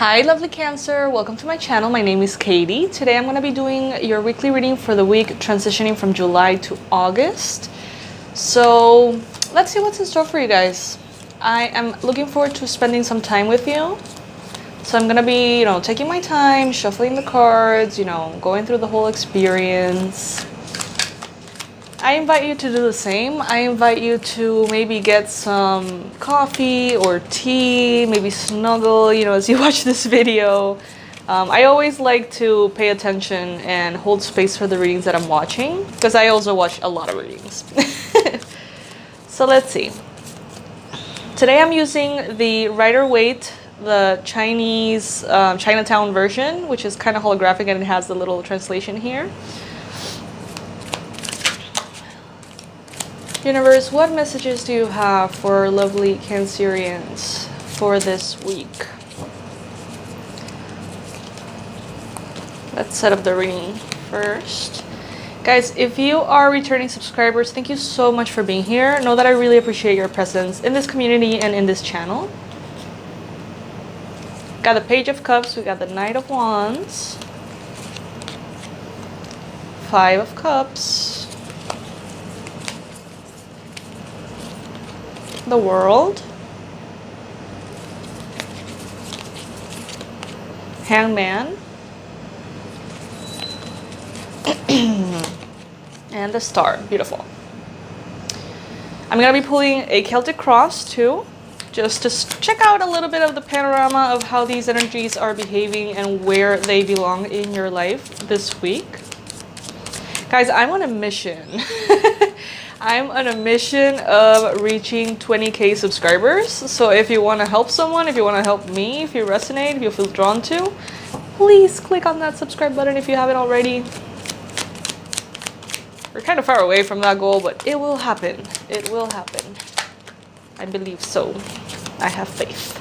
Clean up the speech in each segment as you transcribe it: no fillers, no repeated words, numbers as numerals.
Hi lovely Cancer, welcome to my channel. My name is Katie. Today I'm going to be doing your weekly reading for the week transitioning from July to August. So let's see what's in store for you guys. I am looking forward to spending some time with you. So I'm going to be, taking my time, shuffling the cards, going through the whole experience. I invite you to do the same. I invite you to maybe get some coffee or tea, maybe snuggle, as you watch this video. I always like to pay attention and hold space for the readings that I'm watching, because I also watch a lot of readings. So let's see. Today I'm using the Rider-Waite, the Chinese Chinatown version, which is kind of holographic and it has the little translation here. Universe, what messages do you have for lovely Cancerians for this week? Let's set up the reading first. Guys, if you are returning subscribers, thank you so much for being here. Know that I really appreciate your presence in this community and in this channel. Got the Page of Cups, we got the Knight of Wands, Five of Cups, the World, Hangman, and the Star. Beautiful. I'm going to be pulling a Celtic Cross too, just to check out a little bit of the panorama of how these energies are behaving and where they belong in your life this week. Guys, I'm on a mission. I'm on a mission of reaching 20k subscribers. So if you want to help someone, if you want to help me, if you resonate, if you feel drawn to, please click on that subscribe button if you haven't already. We're kind of far away from that goal, but it will happen. It will happen. I believe so. I have faith.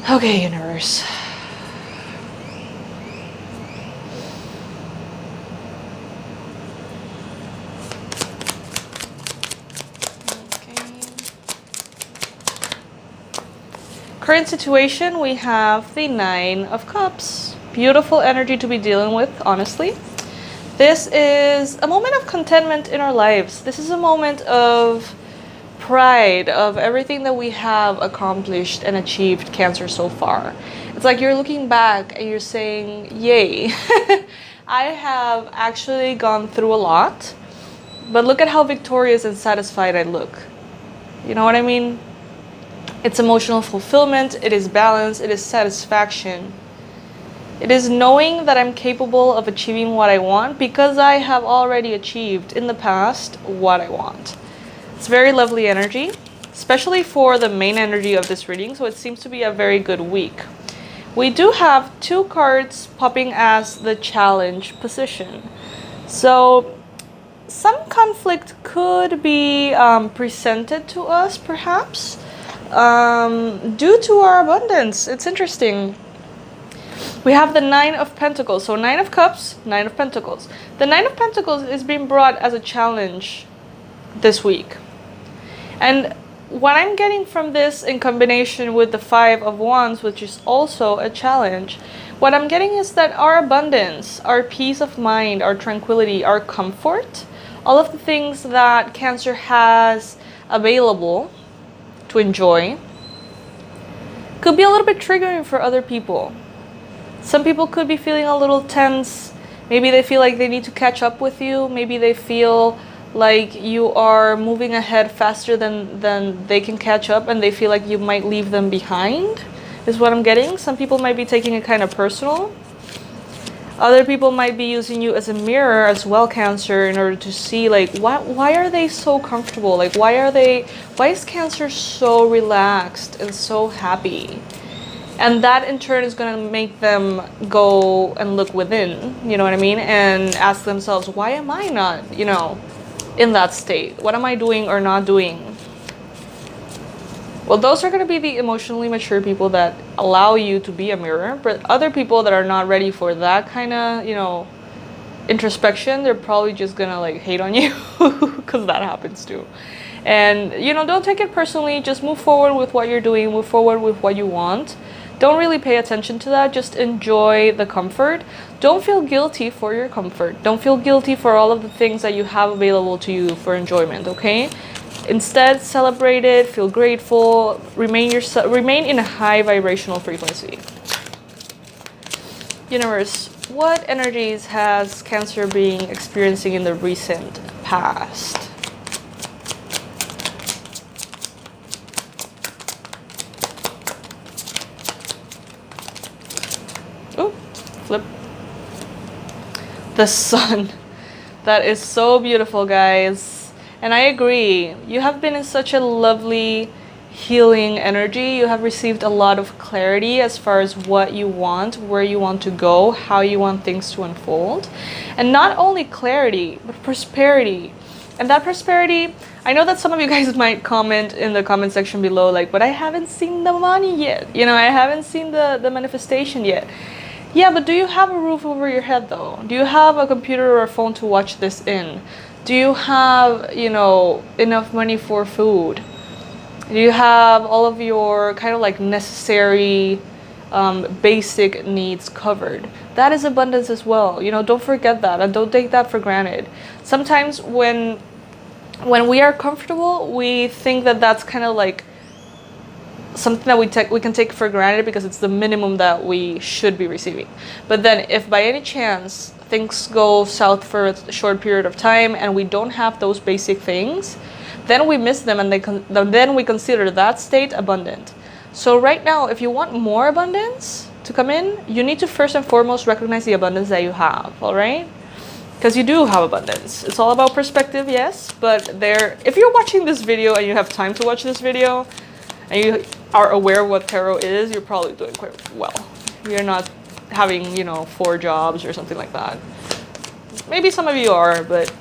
Okay, universe. Current situation, we have the Nine of Cups. Beautiful energy to be dealing with, honestly. This is a moment of contentment in our lives. This is a moment of pride of everything that we have accomplished and achieved, Cancer, so far. It's like you're looking back and you're saying, yay. I have actually gone through a lot, but look at how victorious and satisfied I look. You know what I mean? It's emotional fulfillment, it is balance, it is satisfaction. It is knowing that I'm capable of achieving what I want because I have already achieved in the past what I want. It's very lovely energy, especially for the main energy of this reading, so it seems to be a very good week. We do have two cards popping as the challenge position. So some conflict could be presented to us, perhaps. Due to our abundance. It's interesting. We have the Nine of Pentacles. So Nine of Cups, Nine of Pentacles. The Nine of Pentacles is being brought as a challenge this week. And what I'm getting from this in combination with the Five of Wands, which is also a challenge, what I'm getting is that our abundance, our peace of mind, our tranquility, our comfort, all of the things that Cancer has available to enjoy could be a little bit triggering for other people. Some people could be feeling a little tense. Maybe they feel like they need to catch up with you. Maybe they feel like you are moving ahead faster than they can catch up, and they feel like you might leave them behind, is what I'm getting. Some people might be taking it kind of personal. Other people might be using you as a mirror as well, Cancer, in order to see, like, why are they so comfortable? Like, why is Cancer so relaxed and so happy? And that in turn is going to make them go and look within, you know what I mean? And ask themselves, why am I not, in that state? What am I doing or not doing? Well, those are going to be the emotionally mature people that allow you to be a mirror. But other people that are not ready for that kind of, introspection, they're probably just going to, like, hate on you. Because that happens too. And, you know, don't take it personally. Just move forward with what you're doing, move forward with what you want. Don't really pay attention to that. Just enjoy the comfort. Don't feel guilty for your comfort. Don't feel guilty for all of the things that you have available to you for enjoyment, okay? Instead, celebrate it, feel grateful, remain in a high vibrational frequency. Universe, what energies has Cancer been experiencing in the recent past? Oh, flip. The Sun. That is so beautiful, guys. And I agree. You have been in such a lovely healing energy. You have received a lot of clarity as far as what you want, where you want to go, how you want things to unfold. And not only clarity, but prosperity. And that prosperity, I know that some of you guys might comment in the comment section below, like, but I haven't seen the money yet. You know, I haven't seen the manifestation yet. Yeah, but do you have a roof over your head though? Do you have a computer or a phone to watch this in? Do you have, you know, enough money for food? Do you have all of your kind of like necessary basic needs covered? That is abundance as well. You know, don't forget that and don't take that for granted. Sometimes when we are comfortable, we think that that's kind of like something that we can take for granted because it's the minimum that we should be receiving. But then if by any chance things go south for a short period of time and we don't have those basic things, then we miss them and then we consider that state abundant. So right now, if you want more abundance to come in, you need to first and foremost recognize the abundance that you have, all right? Because you do have abundance. It's all about perspective, yes, but if you're watching this video and you have time to watch this video and you are aware of what tarot is, you're probably doing quite well. You're not having, you know, 4 jobs or something like that. Maybe some of you are, but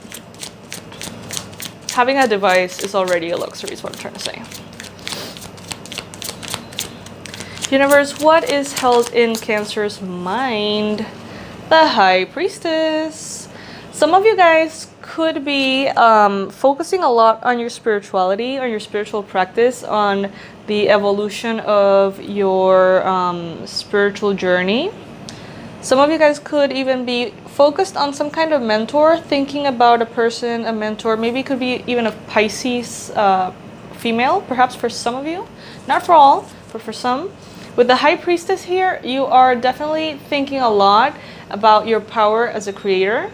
having a device is already a luxury, is what I'm trying to say. Universe, what is held in Cancer's mind? The High Priestess. Some of you guys could be focusing a lot on your spirituality, on your spiritual practice, on the evolution of your spiritual journey. Some of you guys could even be focused on some kind of mentor, thinking about a person, a mentor. Maybe it could be even a Pisces female, perhaps for some of you. Not for all, but for some. With the High Priestess here, you are definitely thinking a lot about your power as a creator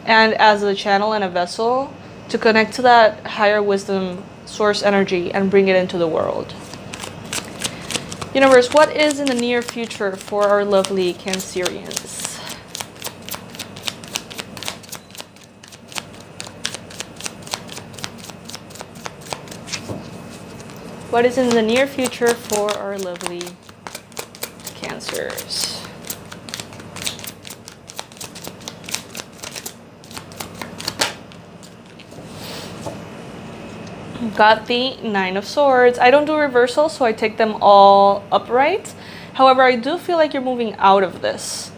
and as a channel and a vessel to connect to that higher wisdom source energy and bring it into the world. Universe, what is in the near future for our lovely Cancerians? What is in the near future for our lovely Cancers? Got the 9 of Swords. I don't do reversals, so I take them all upright. However, I do feel like you're moving out of this.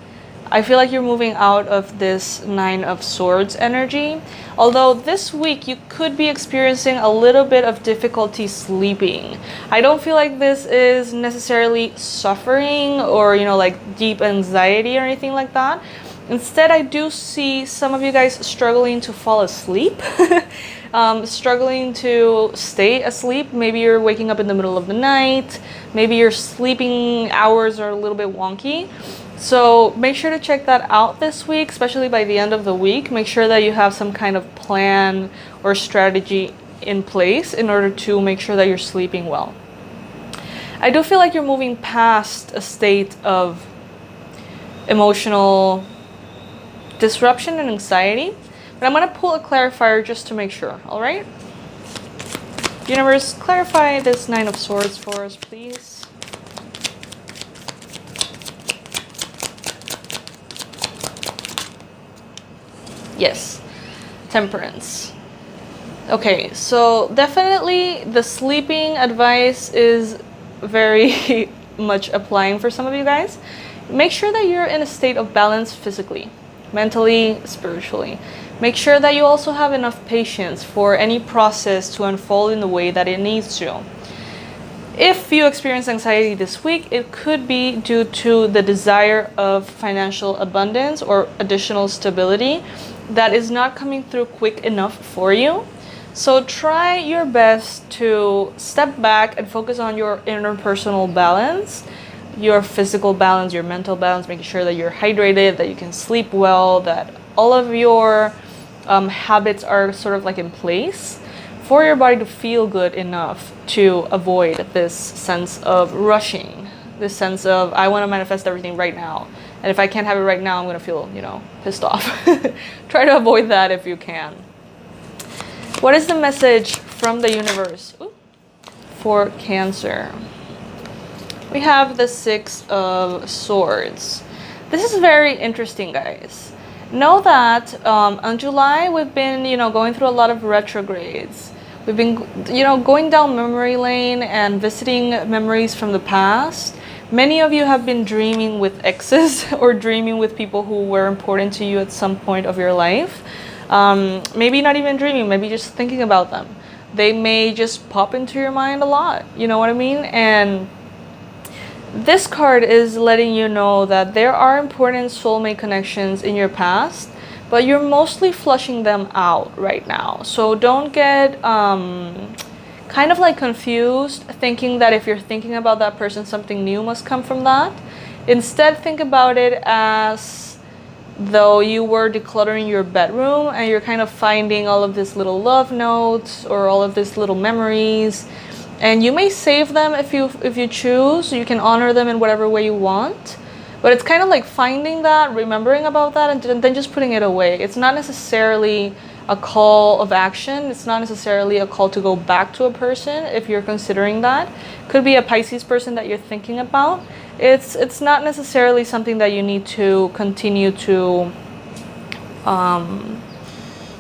I feel like you're moving out of this 9 of Swords energy. Although this week you could be experiencing a little bit of difficulty sleeping. I don't feel like this is necessarily suffering or, you know, like deep anxiety or anything like that. Instead, I do see some of you guys struggling to fall asleep. Struggling to stay asleep. Maybe you're waking up in the middle of the night. Maybe your sleeping hours are a little bit wonky. So make sure to check that out this week, especially by the end of the week. Make sure that you have some kind of plan or strategy in place in order to make sure that you're sleeping well. I do feel like you're moving past a state of emotional disruption and anxiety. But I'm going to pull a clarifier just to make sure, all right? Universe, clarify this 9 of Swords for us, please. Yes, Temperance. Okay, so definitely the sleeping advice is very much applying for some of you guys. Make sure that you're in a state of balance physically, mentally, spiritually. Make sure that you also have enough patience for any process to unfold in the way that it needs to. If you experience anxiety this week, it could be due to the desire of financial abundance or additional stability that is not coming through quick enough for you. So try your best to step back and focus on your interpersonal balance, your physical balance, your mental balance, making sure that you're hydrated, that you can sleep well, that all of your habits are sort of like in place for your body to feel good enough to avoid this sense of rushing, this sense of, I want to manifest everything right now. And if I can't have it right now, I'm going to feel, pissed off. Try to avoid that if you can. What is the message from the universe for Cancer? We have the Six of Swords. This is very interesting, guys. Know that on July, we've been, going through a lot of retrogrades. We've been, going down memory lane and visiting memories from the past. Many of you have been dreaming with exes or dreaming with people who were important to you at some point of your life. Maybe not even dreaming, maybe just thinking about them. They may just pop into your mind a lot, you know what I mean? And this card is letting you know that there are important soulmate connections in your past, but you're mostly flushing them out right now. So don't get kind of like confused, thinking that if you're thinking about that person, something new must come from that. Instead, think about it as though you were decluttering your bedroom and you're kind of finding all of these little love notes or all of these little memories. And you may save them if you choose. You can honor them in whatever way you want. But it's kind of like finding that, remembering about that, and then just putting it away. It's not necessarily a call of action. It's not necessarily a call to go back to a person if you're considering that. Could be a Pisces person that you're thinking about. It's not necessarily something that you need to continue to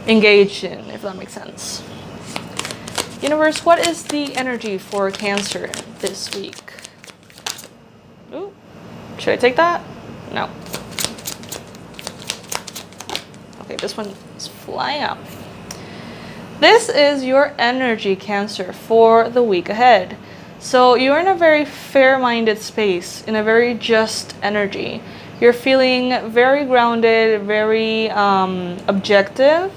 engage in, if that makes sense. Universe, what is the energy for Cancer this week? Ooh, should I take that? No. Okay, this one is flying out. This is your energy, Cancer, for the week ahead. So you're in a very fair-minded space, in a very just energy. You're feeling very grounded, very objective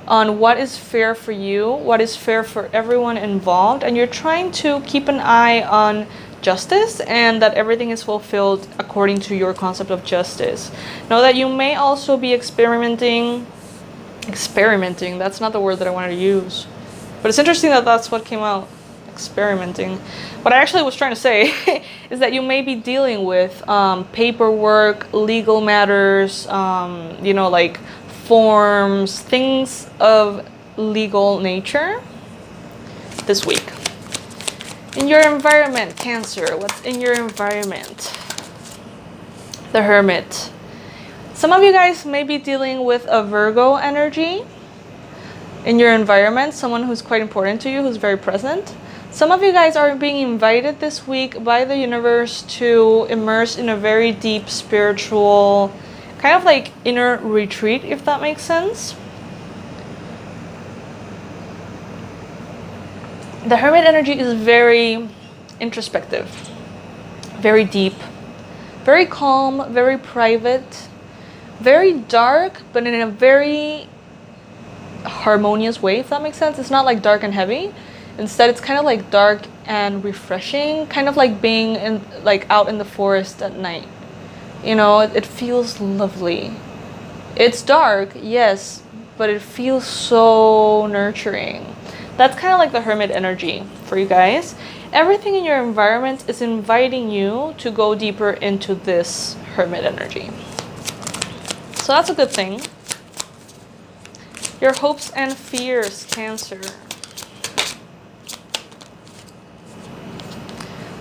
on what is fair for you, what is fair for everyone involved, and you're trying to keep an eye on justice and that everything is fulfilled according to your concept of justice. Know that you may also be experimenting, that's not the word that I wanted to use, but it's interesting that that's what came out, experimenting. What I actually was trying to say is that you may be dealing with paperwork, legal matters, like forms, things of legal nature this week. In your environment, Cancer, what's in your environment? The Hermit. Some of you guys may be dealing with a Virgo energy in your environment, someone who's quite important to you, who's very present. Some of you guys are being invited this week by the universe to immerse in a very deep spiritual kind of like inner retreat, if that makes sense. The Hermit energy is very introspective, very deep, very calm, very private, very dark, but in a very harmonious way, if that makes sense. It's not like dark and heavy. Instead, it's kind of like dark and refreshing, kind of like being out in the forest at night. It feels lovely. It's dark, yes, but it feels so nurturing. That's kind of like the Hermit energy for you guys. Everything in your environment is inviting you to go deeper into this Hermit energy. So that's a good thing. Your hopes and fears, Cancer.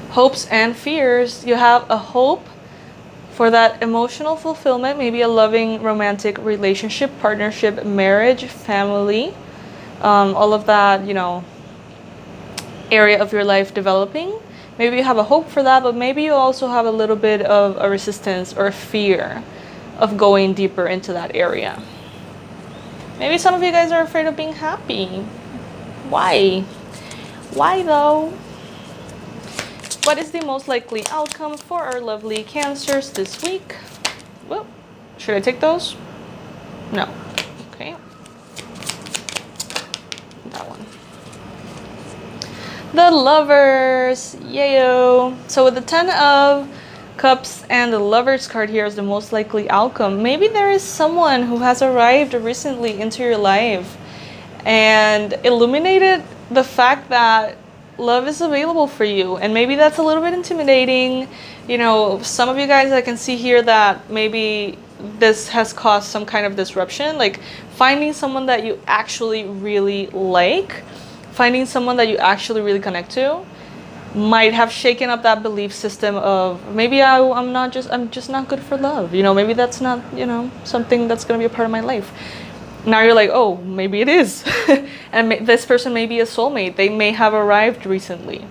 Hopes and fears. You have a hope for that emotional fulfillment, maybe a loving romantic relationship, partnership, marriage, family, all of that, area of your life developing. Maybe you have a hope for that, but maybe you also have a little bit of a resistance or a fear of going deeper into that area. Maybe some of you guys are afraid of being happy. Why? Why though? What is the most likely outcome for our lovely Cancers this week? Whoop. Should I take those? No. Okay. That one. The Lovers. Yayo. So with the 10 of Cups and the Lovers card here is the most likely outcome. Maybe there is someone who has arrived recently into your life and illuminated the fact that love is available for you, and maybe that's a little bit intimidating. You know, some of you guys, I can see here that maybe this has caused some kind of disruption, like finding someone that you actually really like, finding someone that you actually really connect to might have shaken up that belief system of maybe I'm just not good for love. You know, maybe that's not, you know, something that's going to be a part of my life. Now you're like, oh, maybe it is. And this person may be a soulmate. They may have arrived recently.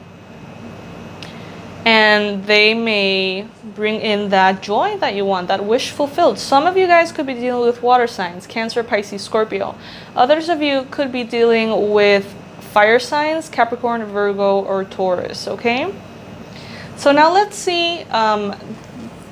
And they may bring in that joy that you want, that wish fulfilled. Some of you guys could be dealing with water signs, Cancer, Pisces, Scorpio. Others of you could be dealing with fire signs, Capricorn, Virgo, or Taurus, okay? So now let's see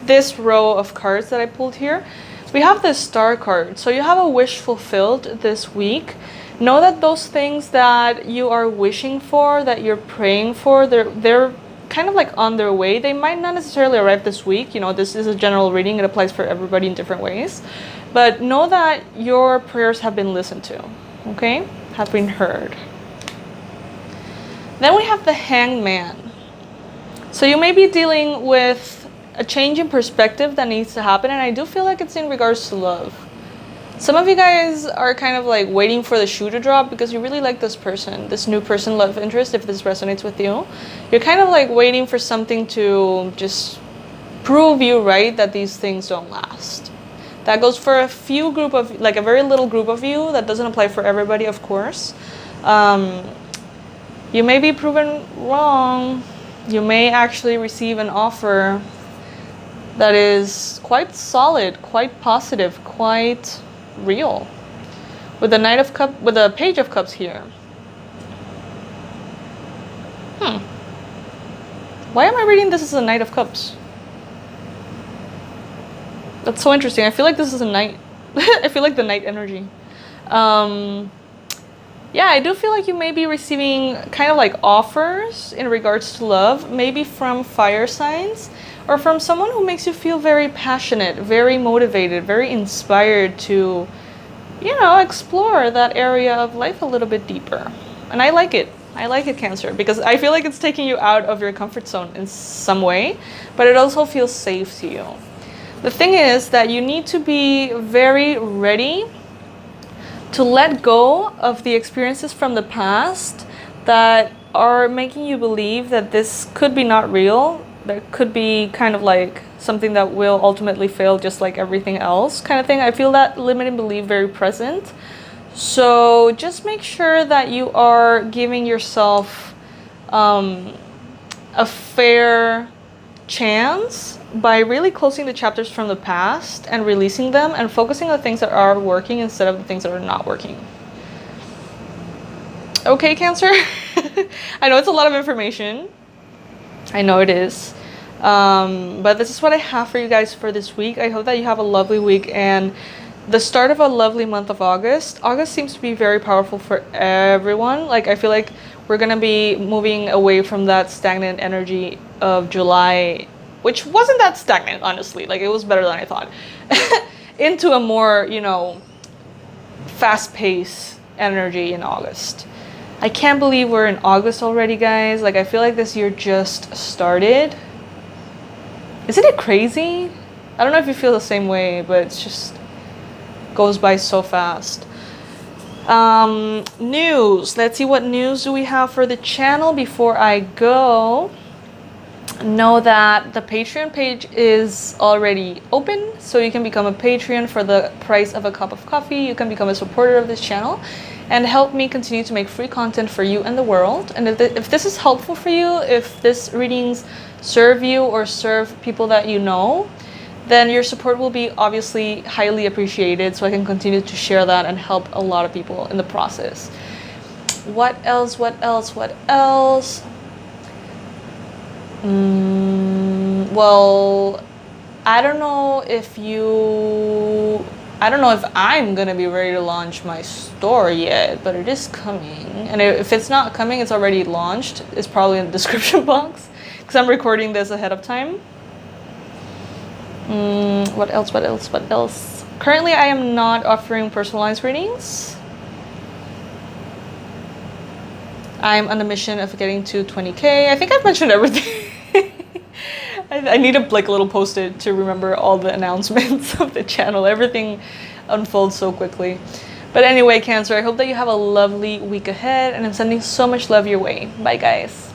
this row of cards that I pulled here. We have the Star card. So you have a wish fulfilled this week. Know that those things that you are wishing for, that you're praying for, they're kind of like on their way. They might not necessarily arrive this week. You know, this is a general reading. It applies for everybody in different ways. But know that your prayers have been listened to, okay? Have been heard. Then we have the Hangman. So you may be dealing with a change in perspective that needs to happen, and I do feel like it's in regards to love. Some of you guys are kind of like waiting for the shoe to drop because you really like this person, this new person, love interest, if this resonates with you. You're kind of like waiting for something to just prove you right that these things don't last. That goes for a few group of, like a very little group of you. That doesn't apply for everybody, of course. You may be proven wrong. You may actually receive an offer that is quite solid, quite positive, quite real. With the Knight of Cups, with the Page of Cups here. Why am I reading this as a Knight of Cups? That's so interesting. I feel like this is a Knight. I feel like the Knight energy. Yeah, I do feel like you may be receiving kind of like offers in regards to love, maybe from fire signs or from someone who makes you feel very passionate, very motivated, very inspired to, you know, explore that area of life a little bit deeper. And I like it. I like it, Cancer, because I feel like it's taking you out of your comfort zone in some way, but it also feels safe to you. The thing is that you need to be very ready to let go of the experiences from the past that are making you believe that this could be not real. That could be kind of like something that will ultimately fail just like everything else kind of thing. I feel that limiting belief very present. So just make sure that you are giving yourself a fair chance by really closing the chapters from the past and releasing them and focusing on the things that are working instead of the things that are not working. Okay, Cancer? I know it's a lot of information. I know it is. But this is what I have for you guys for this week. I hope that you have a lovely week and the start of a lovely month of August. August seems to be very powerful for everyone. Like, I feel like we're going to be moving away from that stagnant energy of July, which wasn't that stagnant, honestly. Like, it was better than I thought. Into a more, you know, fast-paced energy in August. I can't believe we're in August already, guys. Like, I feel like this year just started. Isn't it crazy? I don't know if you feel the same way, but it's just goes by so fast. News. Let's see, what news do we have for the channel before I go. Know that the Patreon page is already open, so you can become a Patreon for the price of a cup of coffee. You can become a supporter of this channel and help me continue to make free content for you and the world. And if this is helpful for you, if this readings serve you or serve people that you know, then your support will be obviously highly appreciated, so I can continue to share that and help a lot of people in the process. What else? What else? What else? Well, I don't know if I'm gonna be ready to launch my store yet, but it is coming. And if it's not coming, it's already launched. It's probably in the description box because I'm recording this ahead of time. What else? What else? What else? Currently, I am not offering personalized readings. I'm on a mission of getting to 20K. I think I've mentioned everything. I need a little post-it to remember all the announcements of the channel. Everything unfolds so quickly. But anyway, Cancer, I hope that you have a lovely week ahead, and I'm sending so much love your way. Bye, guys.